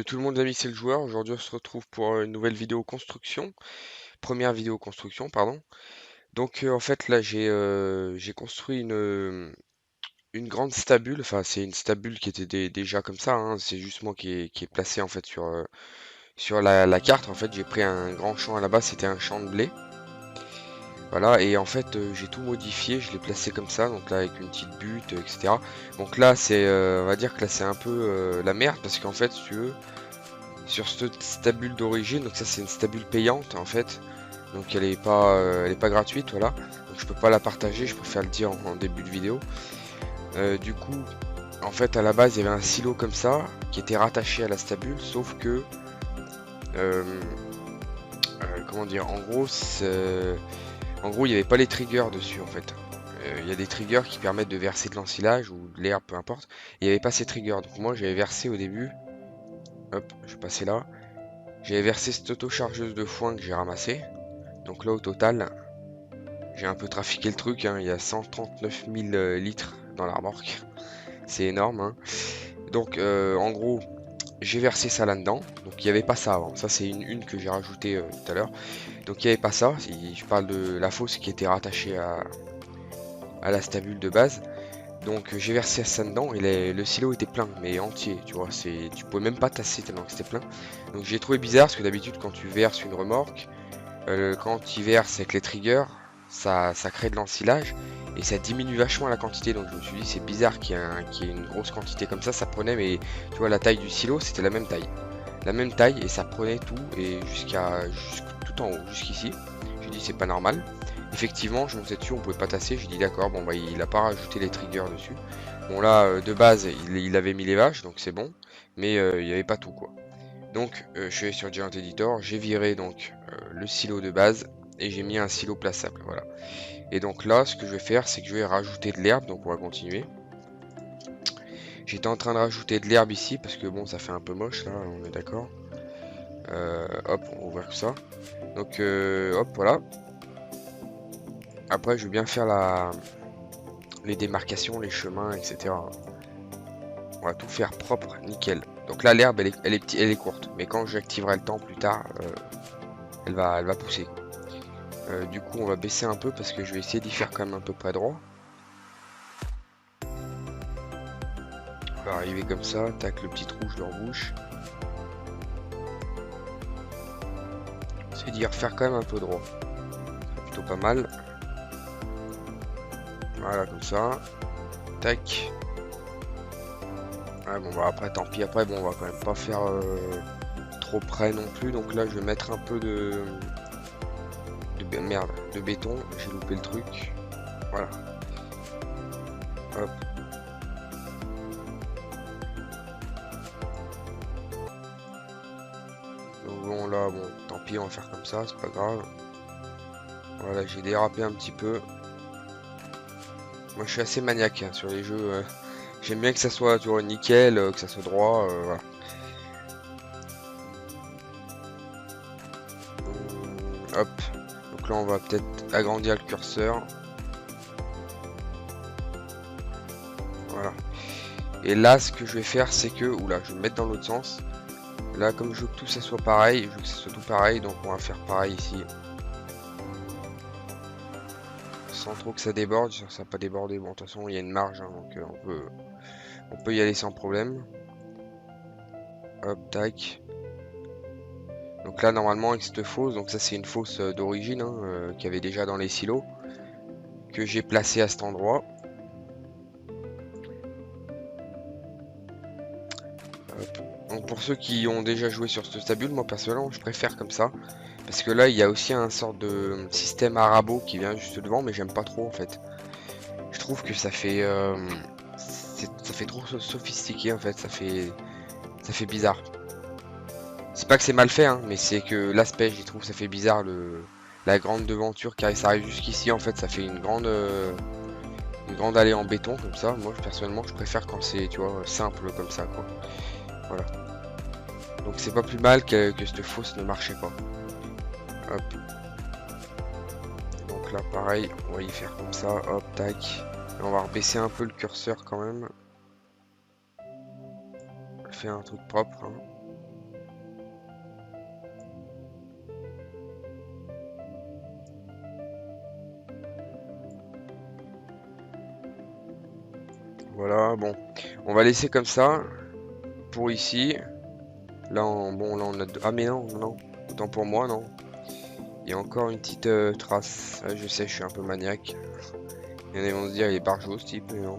Yo tout le monde, les amis, c'est le joueur. Aujourd'hui, on se retrouve pour une nouvelle vidéo construction. Première vidéo construction, pardon. Donc, en fait, là, j'ai construit une grande stabule. Enfin, c'est une stabule qui était déjà comme ça, hein. C'est juste moi qui est placé, en fait, sur la carte. En fait, j'ai pris un grand champ à la base, c'était un champ de blé. Voilà, et en fait, j'ai tout modifié. Je l'ai placé comme ça, donc là, avec une petite butte, etc. Donc là, on va dire que là, c'est un peu la merde, parce qu'en fait, si tu veux. Sur cette stabule d'origine, donc ça c'est une stabule payante en fait, donc elle est pas gratuite, voilà, donc je peux pas la partager, je préfère le dire en début de vidéo. Du coup, en fait à la base il y avait un silo comme ça qui était rattaché à la stabule, sauf que euh, comment dire, en gros il n'y avait pas les triggers dessus en fait. Il y a des triggers qui permettent de verser de l'ensilage ou de l'herbe, peu importe. Il n'y avait pas ces triggers, donc moi j'avais versé au début, hop, je vais passer là. J'ai versé cette auto-chargeuse de foin que j'ai ramassée. Donc là au total, j'ai un peu trafiqué le truc, hein. Il y a 139 000 litres dans la remorque. C'est énorme, hein. Donc en gros, j'ai versé ça là-dedans. Donc il n'y avait pas ça avant. Ça c'est une que j'ai rajoutée tout à l'heure. Donc il n'y avait pas ça. Je parle de la fosse qui était rattachée à la stabule de base. Donc j'ai versé ça dedans et le silo était plein, mais entier, tu vois, tu pouvais même pas tasser tellement que c'était plein. Donc j'ai trouvé bizarre parce que d'habitude quand tu verses une remorque, quand tu verses avec les triggers, ça crée de l'ensilage et ça diminue vachement la quantité. Donc je me suis dit c'est bizarre qu'il y ait une grosse quantité comme ça prenait, mais tu vois la taille du silo c'était la même taille. La même taille et ça prenait tout et tout en haut, jusqu'ici. J'ai dit c'est pas normal. Effectivement, je montais dessus, on pouvait pas tasser. J'ai dit d'accord, bon bah il a pas rajouté les triggers dessus. Bon là de base il avait mis les vaches donc c'est bon, mais il n'y avait pas tout quoi. Donc je suis allé sur Giant Editor, j'ai viré donc le silo de base et j'ai mis un silo plaçable, voilà. Et donc là ce que je vais faire c'est que je vais rajouter de l'herbe, donc on va continuer. J'étais en train de rajouter de l'herbe ici parce que bon ça fait un peu moche là, on est d'accord. Hop, on va ouvrir ça. Donc hop voilà. Après je vais bien faire les démarcations, les chemins, etc. On va tout faire propre, nickel. Donc là l'herbe elle est courte, mais quand j'activerai le temps plus tard, elle va pousser. Du coup, on va baisser un peu parce que je vais essayer d'y faire quand même à peu près droit. On va arriver comme ça, tac, le petit trou, je le rebouche. C'est d'y refaire quand même un peu droit. C'est plutôt pas mal. Voilà, comme ça. Tac. Ouais, bon, bah après, tant pis. Après, bon, on va quand même pas faire trop près non plus. Donc là, je vais mettre un peu merde, de béton. J'ai loupé le truc. Voilà. Hop. Donc bon, là, bon, tant pis, on va faire comme ça, c'est pas grave. Voilà, j'ai dérapé un petit peu. Moi je suis assez maniaque hein, sur les jeux. J'aime bien que ça soit tu vois, nickel, que ça soit droit. Voilà. Hop. Donc là on va peut-être agrandir le curseur. Voilà. Et là ce que je vais faire c'est que. Oula, je vais me mettre dans l'autre sens. Là comme je veux que tout ça soit pareil, je veux que ça soit tout pareil, donc on va faire pareil ici. Sans trop que ça déborde, ça va pas déborder. Bon de toute façon il y a une marge, hein, donc on peut y aller sans problème. Hop, tac. Donc là normalement avec cette fosse, donc ça c'est une fosse d'origine hein, qu'il y avait déjà dans les silos, que j'ai placé à cet endroit. Hop. Donc pour ceux qui ont déjà joué sur ce stabule, moi personnellement je préfère comme ça. Parce que là il y a aussi un sort de système arabo qui vient juste devant, mais j'aime pas trop en fait. Je trouve que ça fait trop sophistiqué en fait, ça fait bizarre. C'est pas que c'est mal fait, hein, mais c'est que l'aspect, j'y trouve, ça fait bizarre la grande devanture qui ça arrive jusqu'ici en fait, ça fait une grande allée en béton comme ça. Moi personnellement je préfère quand c'est tu vois simple comme ça quoi. Voilà. Donc c'est pas plus mal que cette fosse ne marchait pas. Hop. Donc là pareil, on va y faire comme ça, hop, tac. Et on va rebaisser un peu le curseur quand même. Faire un truc propre. Hein. Voilà, bon. On va laisser comme ça. Pour ici. Là, bon, là, on a... Ah, mais non, non. Autant pour moi, non. Il y a encore une petite trace. Ah, je sais, je suis un peu maniaque. Il y en a qui vont se dire, il est barjot, ce type, mais non.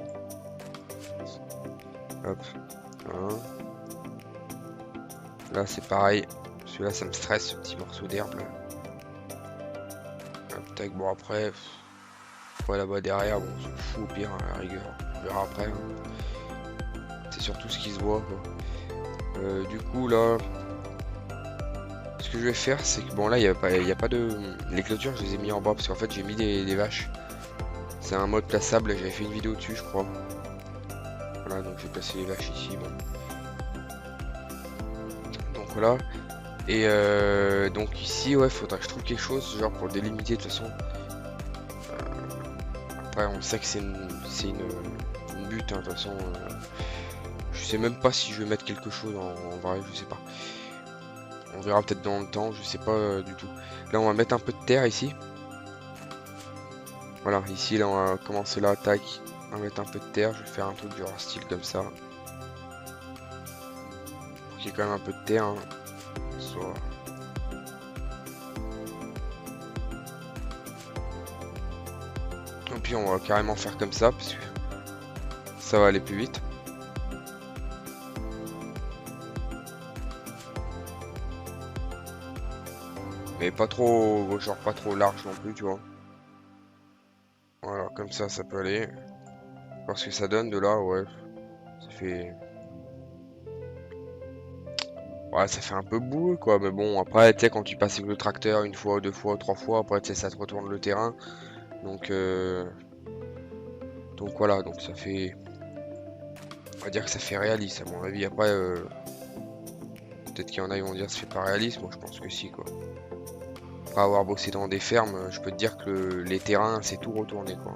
Hop. Voilà. Là, c'est pareil. Celui-là, ça me stresse, ce petit morceau d'herbe, là. Hop, tac, bon, après... Ouais, là-bas, derrière, bon, on s'en fout, au pire, à la rigueur. On verra après, hein. C'est surtout ce qui se voit, quoi. Du coup, là... Ce que je vais faire, c'est que bon là il y a pas de. Les clôtures je les ai mis en bas parce qu'en fait j'ai mis des vaches. C'est un mode plaçable, j'avais fait une vidéo dessus je crois. Voilà donc j'ai placé les vaches ici. Bon. Donc voilà. Et donc ici ouais faudra que je trouve quelque chose genre pour le délimiter de toute façon. Après on sait que c'est une butte hein, de toute façon. Je sais même pas si je vais mettre quelque chose en vrai, je sais pas. On verra peut-être dans le temps, je sais pas du tout. Là on va mettre un peu de terre ici. Voilà, ici là on va commencer là, tac, on va mettre un peu de terre, je vais faire un truc du style comme ça. Pour qu'il y ait quand même un peu de terre. Hein. Soit... Et puis on va carrément faire comme ça, parce que ça va aller plus vite. Mais pas trop, genre pas trop large non plus, tu vois. Voilà, comme ça peut aller. Parce que ça donne de là, ouais. Ça fait... Ouais, ça fait un peu boueux, quoi. Mais bon, après, tu sais, quand tu passes avec le tracteur une fois, deux fois, trois fois, après, tu sais, ça te retourne le terrain. Donc voilà, donc ça fait... On va dire que ça fait réaliste, à mon avis. Après, peut-être qu'il y en a qui vont dire que ça fait pas réaliste. Moi, je pense que si, quoi. Après avoir bossé dans des fermes, je peux te dire que les terrains, c'est tout retourné, quoi.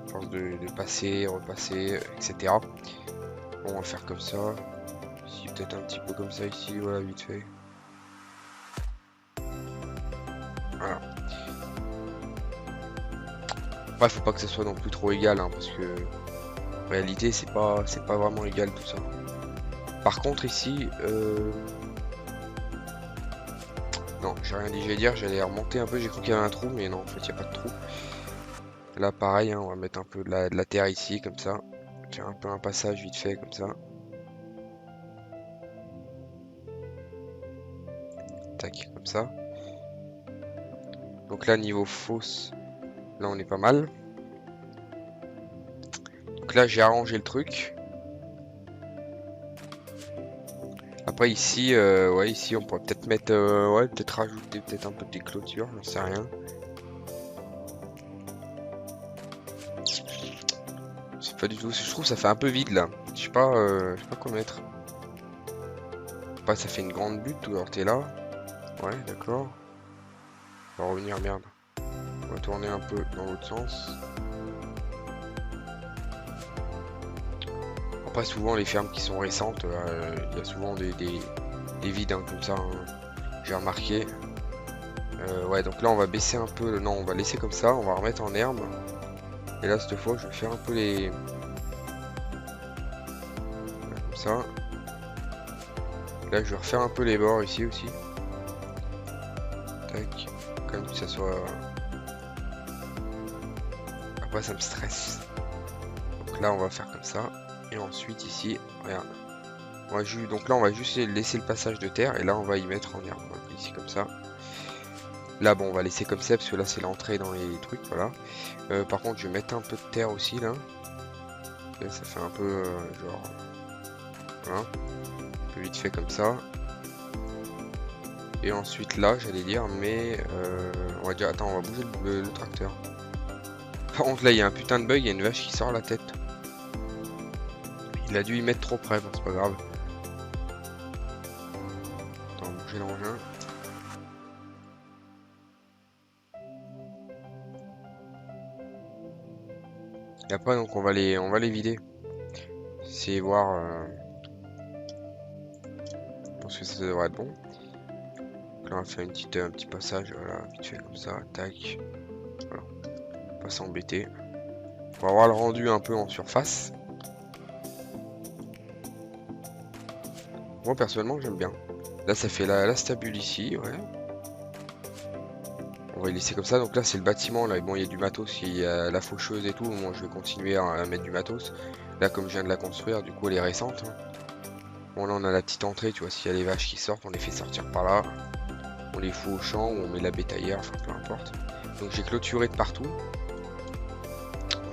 À force de passer, repasser, etc. Bon, on va faire comme ça. Ici, peut-être un petit peu comme ça, ici, voilà, vite fait. Voilà. Après, faut pas que ça soit non plus trop égal, hein, parce que en réalité, c'est pas vraiment égal tout ça. Par contre, ici, non, j'ai rien dit, j'allais dire, j'allais remonter un peu, j'ai cru qu'il y avait un trou, mais non, en fait, il n'y a pas de trou. Là, pareil, hein, on va mettre un peu de la terre ici, comme ça. Faire un peu un passage vite fait, comme ça. Tac, comme ça. Donc là, niveau fosse, là, on est pas mal. Donc là, j'ai arrangé le truc. Après, ici, ouais, ici, on pourrait peut-être mettre, ouais, peut-être rajouter peut-être un peu des clôtures, j'en sais rien. C'est pas du tout, je trouve que ça fait un peu vide là. Je sais pas quoi mettre. Pas, ça fait une grande butte, ou alors t'es là. Ouais, d'accord. On va revenir, merde. On va tourner un peu dans l'autre sens. Après, souvent, les fermes qui sont récentes, il y a souvent des vides hein, comme ça. Hein. J'ai remarqué. Ouais, donc là, on va baisser un peu. Non, on va laisser comme ça. On va remettre en herbe. Et là, cette fois, je vais faire un peu les... Comme ça. Là, je vais refaire un peu les bords ici aussi. Tac. Comme que ça soit... Après, ça me stresse. Donc là, on va faire comme ça. Et ensuite, ici, regarde. Donc là, on va juste laisser le passage de terre. Et là, on va y mettre en herbe. Ici, comme ça. Là, bon, on va laisser comme ça. Parce que là, c'est l'entrée dans les trucs. Voilà. Par contre, je vais mettre un peu de terre aussi, là. Et ça fait un peu, genre... Voilà. Un peu vite fait comme ça. Et ensuite là, j'allais dire, mais on va dire, attends, on va bouger le tracteur. Par contre, là, il y a un putain de bug, il y a une vache qui sort la tête. Il a dû y mettre trop près, bon, c'est pas grave. Attends, bouger l'engin. Et après, donc, on va les vider. Essayer de voir. Je pense que ça devrait être bon. Donc là, on va faire un petit passage, voilà, vite fait comme ça, tac. Voilà. Pas s'embêter. Pour avoir le rendu un peu en surface. Moi personnellement j'aime bien. Là ça fait la stabule ici, ouais. On va y laisser comme ça. Donc là c'est le bâtiment, là bon il y a du matos, il y a la faucheuse et tout. Moi je vais continuer à mettre du matos. Là comme je viens de la construire, du coup elle est récente. Hein. Bon là on a la petite entrée, tu vois, s'il y a les vaches qui sortent, on les fait sortir par là. On les fout au champ ou on met la bétaillère, enfin peu importe. Donc j'ai clôturé de partout.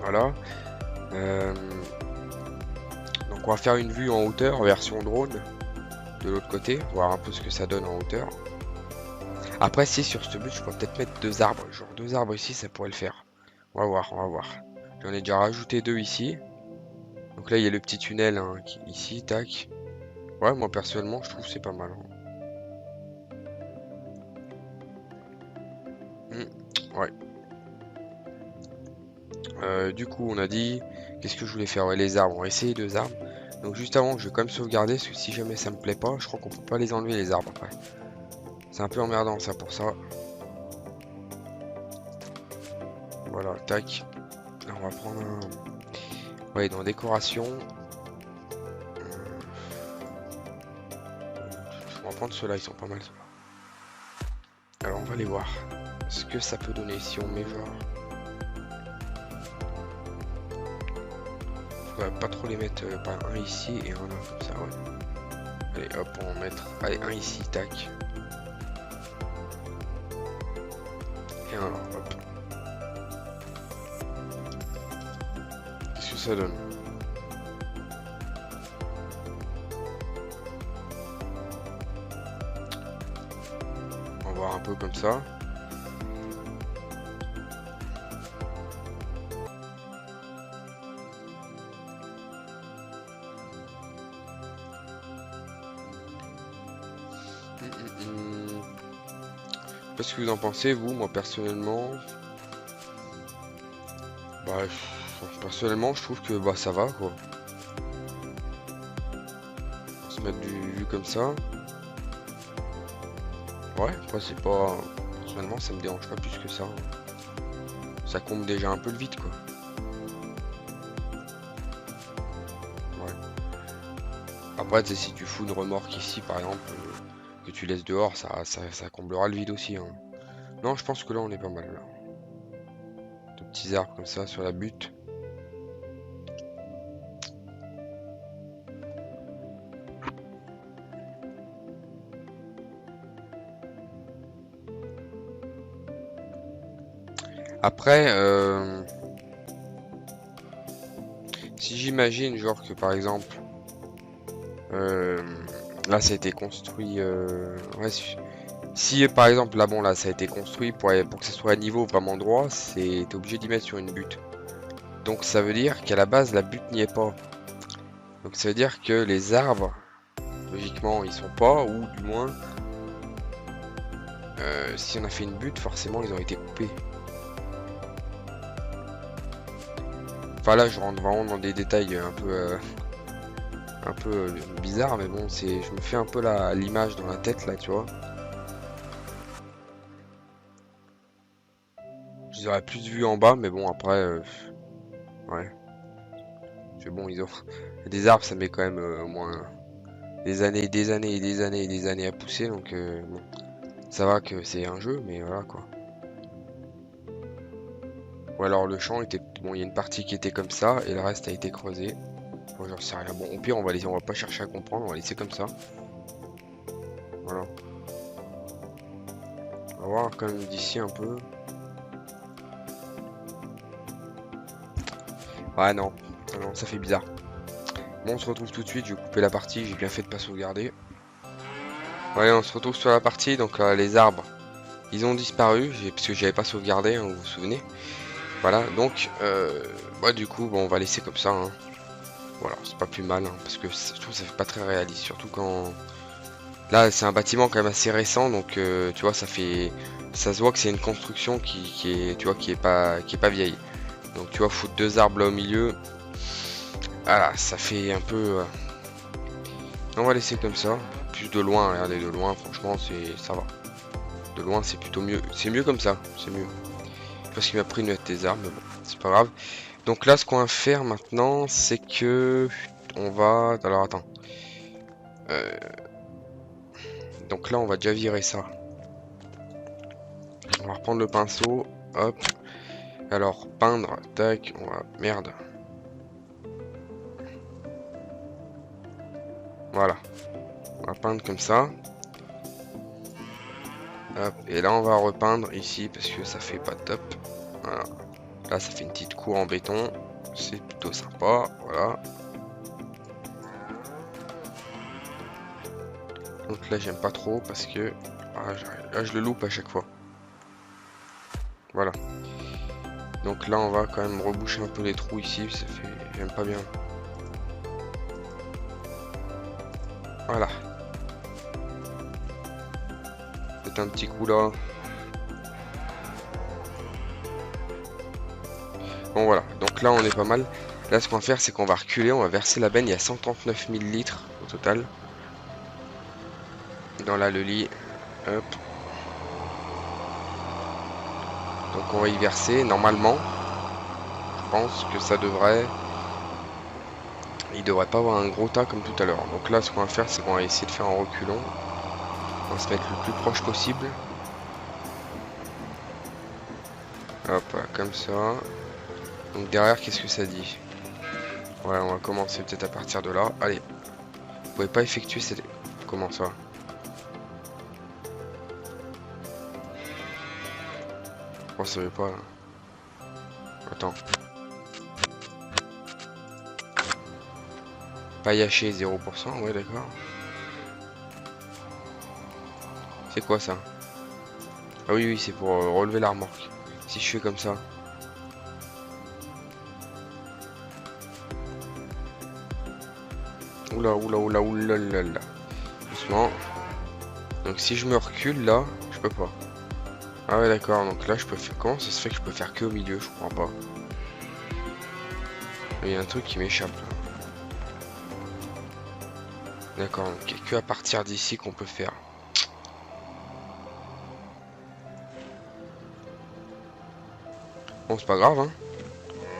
Voilà. Donc on va faire une vue en hauteur, version drone. De l'autre côté, voir un peu ce que ça donne en hauteur. Après si sur ce but je pourrais peut-être mettre 2 arbres, genre 2 arbres ici ça pourrait le faire. On va voir, on va voir. J'en ai déjà rajouté 2 ici. Donc là il y a le petit tunnel hein, ici, tac. Ouais moi personnellement je trouve que c'est pas mal. Hein. Ouais. Du coup on a dit, qu'est-ce que je voulais faire? Ouais les arbres, on va essayer 2 arbres. Donc juste avant je vais quand même sauvegarder parce que si jamais ça me plaît pas, je crois qu'on peut pas les enlever les arbres après. C'est un peu emmerdant ça pour ça. Voilà, tac. Là, on va prendre un... Ouais, dans décoration. On va prendre ceux-là, ils sont pas mal. Alors, on va les voir. Ce que ça peut donner si on met genre... Faudrait pas trop les mettre par un ici et un là, comme ça, ouais. Allez, hop, on va mettre... Allez, un ici, tac. Et un là, hop. Qu'est-ce que ça donne? On va voir un peu comme ça. Je sais pas ce que vous en pensez, vous, moi personnellement. Bah, personnellement, je trouve que bah ça va quoi. On va se mettre du vue comme ça. Ouais, après c'est pas. Personnellement, ça me dérange pas plus que ça. Ça comble déjà un peu le vide quoi. Ouais. Après, tu sais, si tu fous une remorque ici par exemple, que tu laisses dehors, ça comblera le vide aussi. Hein. Non, je pense que là on est pas mal là. De petits arbres comme ça sur la butte. Après, si j'imagine genre que par exemple, là ça a été construit, ouais, si par exemple là bon là ça a été construit pour que ça soit à niveau vraiment droit, t'es obligé d'y mettre sur une butte. Donc ça veut dire qu'à la base la butte n'y est pas. Donc ça veut dire que les arbres, logiquement ils sont pas, ou du moins, si on a fait une butte, forcément ils ont été coupés. Enfin là je rentre vraiment dans des détails un peu bizarres, mais bon je me fais un peu l'image dans la tête là, tu vois. Je les aurais plus vu en bas, mais bon après, ouais. C'est bon, ils ont des arbres, ça met quand même au moins des années, des années et des années et des années à pousser, donc bon, ça va que c'est un jeu, mais voilà quoi. Ou alors le champ était bon, il y a une partie qui était comme ça et le reste a été creusé. Bon, j'en sais rien. Bon, au pire, on va pas chercher à comprendre, on va laisser comme ça. Voilà. On va voir quand même d'ici un peu. Ouais, non. Non, ça fait bizarre. Bon, on se retrouve tout de suite. Je vais couper la partie. J'ai bien fait de pas sauvegarder. Ouais, on se retrouve sur la partie. Donc, les arbres, ils ont disparu. Parce que j'avais pas sauvegardé, hein, vous vous souvenez. Voilà, donc, bah, du coup, bon, on va laisser comme ça. Hein. Voilà, c'est pas plus mal. Hein, parce que je trouve que ça fait pas très réaliste. Surtout quand. Là, c'est un bâtiment quand même assez récent. Donc, tu vois, ça se voit que c'est une construction qui est, tu vois, qui est pas vieille. Donc, tu vois, foutre 2 arbres là au milieu. Voilà, ça fait un peu... On va laisser comme ça. Plus de loin, regardez, de loin, franchement, ça va. De loin, c'est plutôt mieux. C'est mieux comme ça, c'est mieux. Parce qu'il m'a pris une des arbres, mais bon, c'est pas grave. Donc là, ce qu'on va faire maintenant, c'est que on va. Alors attends. Euh, Donc là, on va déjà virer ça. On va reprendre le pinceau. Hop. Alors, peindre. Tac. On va. Merde. Voilà. On va peindre comme ça. Hop. Et là, on va repeindre ici parce que ça fait pas top. Voilà. Là, ça fait une petite cour en béton. C'est plutôt sympa. Voilà. Donc là, j'aime pas trop parce que là, je le loupe à chaque fois. Voilà. Donc là, on va quand même reboucher un peu les trous ici. Ça fait. J'aime pas bien. Voilà. Faites un petit coup là. Bon voilà, donc là on est pas mal. Là ce qu'on va faire c'est qu'on va reculer, on va verser la benne, il y a 139 000 litres au total. Dans là le lit, hop. Donc on va y verser, normalement, je pense que ça devrait... Il devrait pas avoir un gros tas comme tout à l'heure. Donc là ce qu'on va faire c'est qu'on va essayer de faire en reculant. On va se mettre le plus proche possible. Hop, comme ça. Donc derrière qu'est-ce que ça dit? Ouais, on va commencer peut-être à partir de là. Allez, vous pouvez pas effectuer cette... Comment ça? Oh, ça veut pas là. Attends. Paillaché 0%, ouais d'accord. C'est quoi ça? Ah oui, oui, c'est pour relever la remorque. Si je fais comme ça. Oula, oula, oula, oula, oula, oula. Doucement. Donc si je me recule là, je peux pas. Ah ouais d'accord, donc là je peux faire... Comment ça se fait que je peux faire que au milieu? Je comprends pas. Il y a un truc qui m'échappe là. D'accord, donc il n'y a que à partir d'ici qu'on peut faire. Bon, c'est pas grave, hein.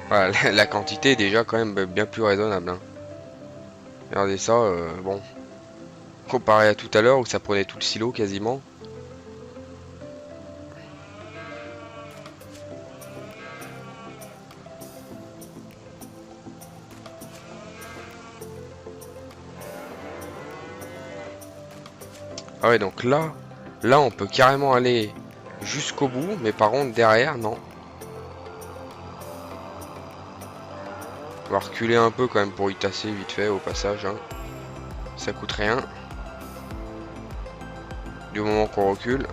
Voilà, la quantité est déjà quand même bien plus raisonnable, hein. Regardez ça, bon. Comparé à tout à l'heure où ça prenait tout le silo quasiment. Ah ouais, donc là on peut carrément aller jusqu'au bout, mais par contre derrière, non. On va reculer un peu quand même pour y tasser vite fait au passage, hein. Ça coûte rien. Du moment qu'on recule.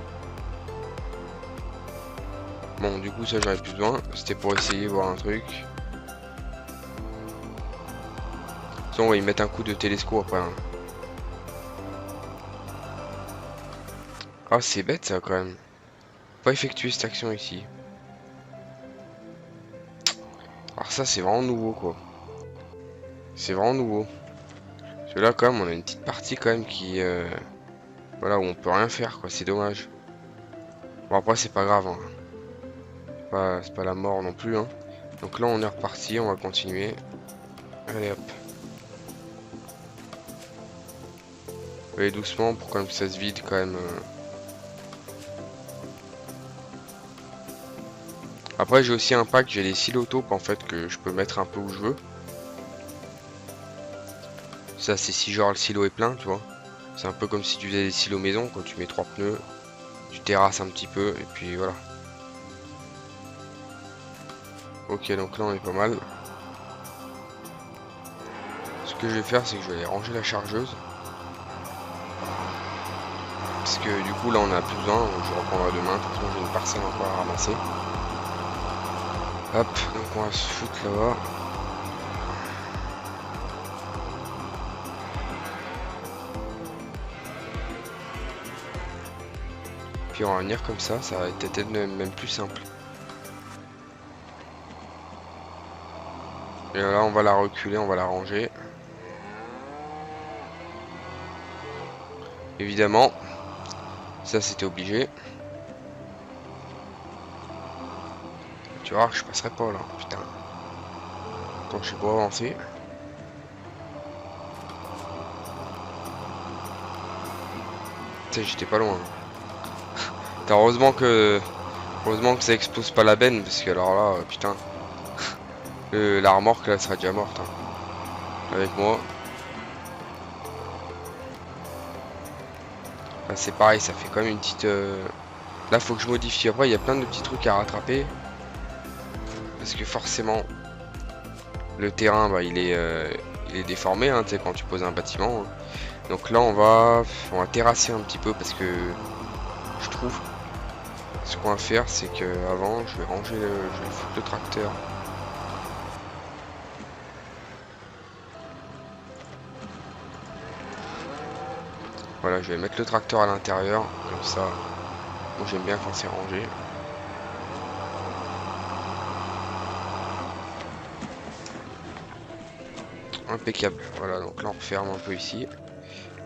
Bon, du coup ça j'en ai plus besoin. C'était pour essayer de voir un truc. Sinon on va y mettre un coup de télescope après, hein. Ah c'est bête ça quand même. Pas effectuer cette action ici. Alors ça c'est vraiment nouveau quoi. C'est vraiment nouveau. Parce que là quand même on a une petite partie quand même qui... Voilà où on peut rien faire quoi, c'est dommage. Bon après c'est pas grave, hein. C'est pas la mort non plus, hein. Donc là on est reparti, on va continuer. Allez hop. Allez doucement pour quand même que ça se vide quand même. Après j'ai aussi un pack, j'ai les silotaupes en fait que je peux mettre un peu où je veux. Ça c'est si genre le silo est plein, tu vois. C'est un peu comme si tu faisais des silos maison, quand tu mets 3 pneus, tu terrasses un petit peu et puis voilà. Ok donc là on est pas mal. Ce que je vais faire c'est que je vais aller ranger la chargeuse. Parce que du coup là on a plus besoin, donc je reprendrai demain, de toute façon j'ai une parcelle encore à ramasser. Hop, donc on va se foutre là-bas. Puis on va venir comme ça va être peut-être même plus simple. Et là on va la reculer, on va la ranger. Évidemment, ça c'était obligé. Tu vois, je passerai pas là, putain. quand je sais pas avancer. Tu sais, j'étais pas loin. Heureusement que ça explose pas la benne, parce que alors là, putain, la remorque là sera déjà morte hein, avec moi. Là c'est pareil, ça fait quand même une petite. Là faut que je modifie. Après il y a plein de petits trucs à rattraper, parce que forcément le terrain bah, il est déformé, hein, tu sais, quand tu poses un bâtiment. Hein. Donc là on va terrasser un petit peu parce que je trouve ce qu'on va faire c'est que avant je vais ranger je vais foutre le tracteur. Voilà, je vais mettre le tracteur à l'intérieur, comme ça. Moi j'aime bien quand c'est rangé. Impeccable. Voilà, donc là on referme un peu ici.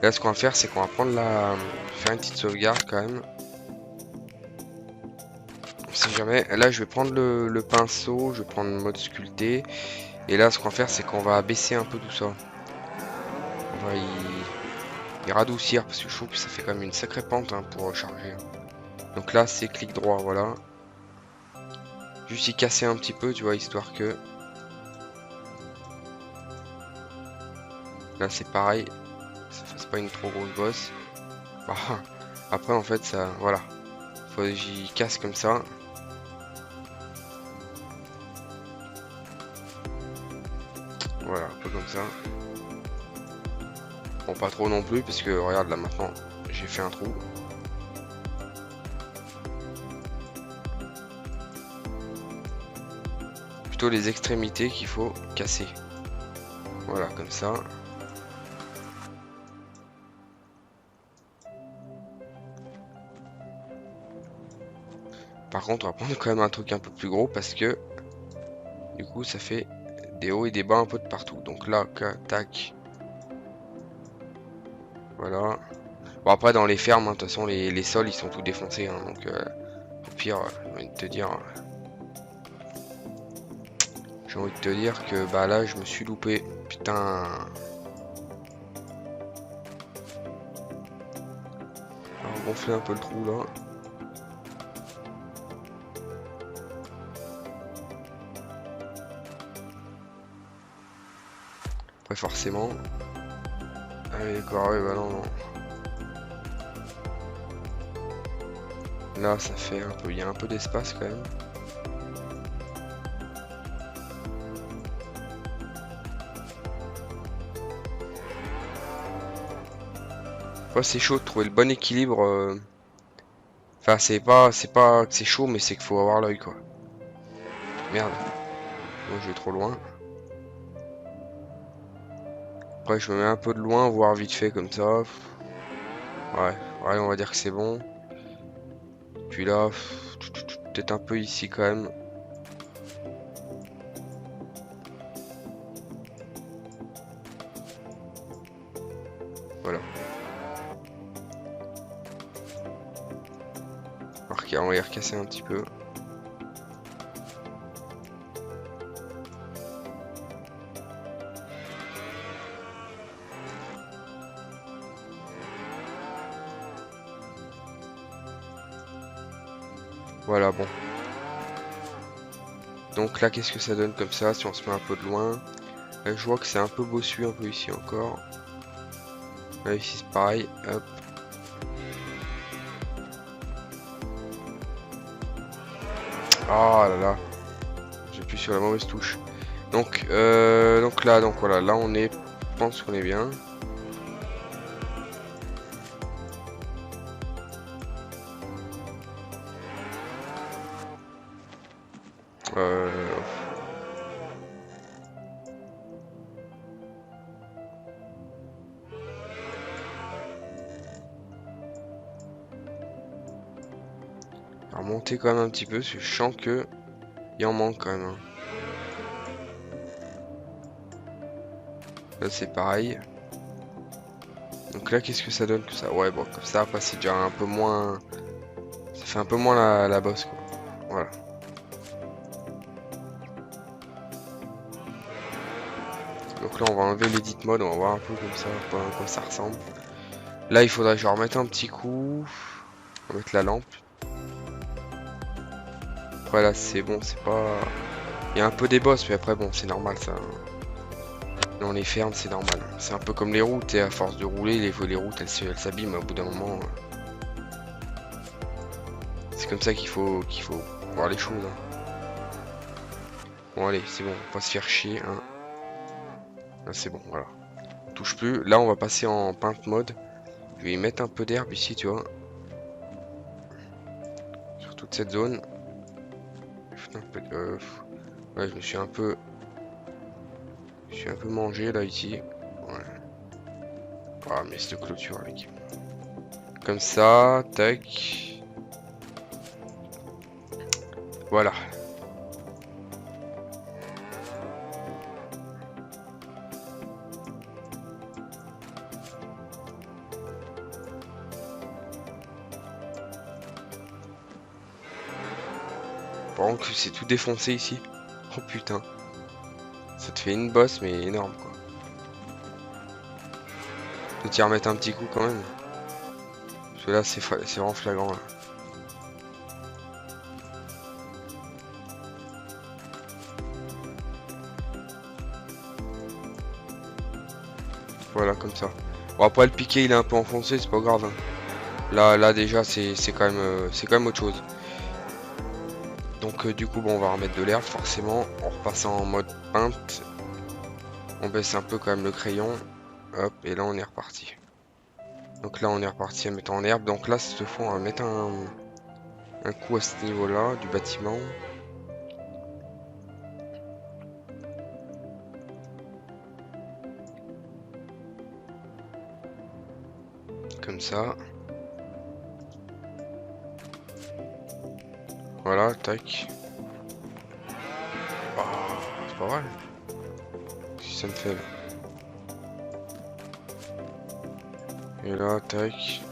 Là ce qu'on va faire c'est qu'on va prendre faire une petite sauvegarde quand même. Si jamais. Là je vais prendre le pinceau, je vais prendre le mode sculpté. Et là ce qu'on va faire c'est qu'on va baisser un peu tout ça. On va y radoucir parce que je trouve que ça fait quand même une sacrée pente hein, pour recharger. Donc là c'est clic droit, voilà. Juste y casser un petit peu, tu vois, histoire que... Là c'est pareil, ça fasse pas une trop grosse bosse. Bah, après en fait ça... Voilà. Faut que j'y casse comme ça. Voilà, un peu comme ça. Bon, pas trop non plus, parce que regarde là maintenant, j'ai fait un trou. Plutôt les extrémités qu'il faut casser. Voilà, comme ça. Par contre, on va prendre quand même un truc un peu plus gros parce que du coup, ça fait des hauts et des bas un peu de partout. Donc là, tac. Voilà. Bon, après, dans les fermes, de toute façon, les sols ils sont tout défoncés. Hein, donc, au pire, j'ai envie de te dire que bah là, je me suis loupé. Putain. On va gonfler un peu le trou là. Après, forcément. Allez, d'accord, ouais, bah non. Là, ça fait un peu, il y a un peu d'espace quand même. Ouais, c'est chaud de trouver le bon équilibre. Enfin, c'est pas que c'est chaud, mais c'est qu'il faut avoir l'œil quoi. Merde. Moi, je vais trop loin. Après, je me mets un peu de loin, voir vite fait comme ça. Ouais, on va dire que c'est bon. Puis là, peut-être un peu ici quand même. Voilà. On va y recasser un petit peu. Voilà, bon. Donc là, qu'est-ce que ça donne comme ça si on se met un peu de loin? Là, je vois que c'est un peu bossu, un peu ici encore. Là, ici, c'est pareil. Hop. Ah là là. J'appuie sur la mauvaise touche. Donc là, voilà. Là, on est... Je pense qu'on est bien. Remonter quand même un petit peu, parce que je sens que il en manque quand même. Hein. Là c'est pareil. Donc là qu'est-ce que ça donne que ça? Ouais bon comme ça après c'est déjà un peu moins. Ça fait un peu moins la bosse quoi. Voilà. Donc là on va enlever l'edit mode, on va voir un peu comme ça, à quoi ça ressemble. Là il faudrait que je remette un petit coup. On va mettre la lampe. Après là c'est bon, c'est pas... Il y a un peu des boss mais après bon c'est normal ça. Dans les fermes c'est normal. C'est un peu comme les routes et à force de rouler les routes elles s'abîment au bout d'un moment. C'est comme ça qu'il faut voir les choses. Bon allez c'est bon, on va pas se faire chier. Hein. Là c'est bon, voilà. On touche plus. Là on va passer en peinte mode. Je vais y mettre un peu d'herbe ici tu vois. Sur toute cette zone. Un peu de... Ouais, je me suis un peu... Je suis un peu mangé là ici. Ouais. Ah mais cette clôture avec. Comme ça, tac. Voilà. Par contre que c'est tout défoncé ici. Oh putain. Ça te fait une bosse mais énorme quoi. Je vais t'y remettre un petit coup quand même. Parce que là c'est vraiment flagrant là. Voilà comme ça. Bon après le piqué il est un peu enfoncé, c'est pas grave. Hein. Là déjà c'est quand même autre chose. Donc du coup bon on va remettre de l'herbe forcément. On repasse en mode peinte. On baisse un peu quand même le crayon. Hop et là on est reparti. Donc là on est reparti à mettre en herbe. Donc là cette fois on va mettre un coup à ce niveau là du bâtiment. Comme ça. Voilà, tac. Oh, c'est pas mal. Si ça me fait là. Et là, tac.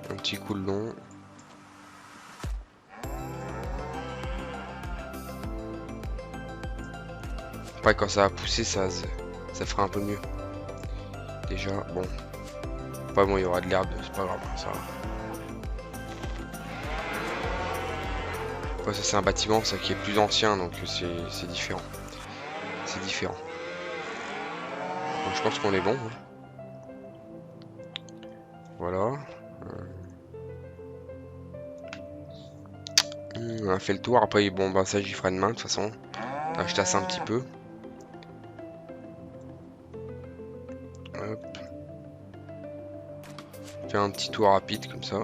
Un petit coup de long. Après quand ça va pousser, ça fera un peu mieux. Déjà, bon. Pas bon, il y aura de l'herbe, c'est pas grave, ça va. Après, ça c'est un bâtiment, ça qui est plus ancien, donc c'est différent. C'est différent. Donc je pense qu'on est bon. Hein. Voilà. On a fait le tour. Après, bon, bah ça j'y ferai demain de toute façon. Là, je tasse un petit peu. Hop. Faire un petit tour rapide comme ça.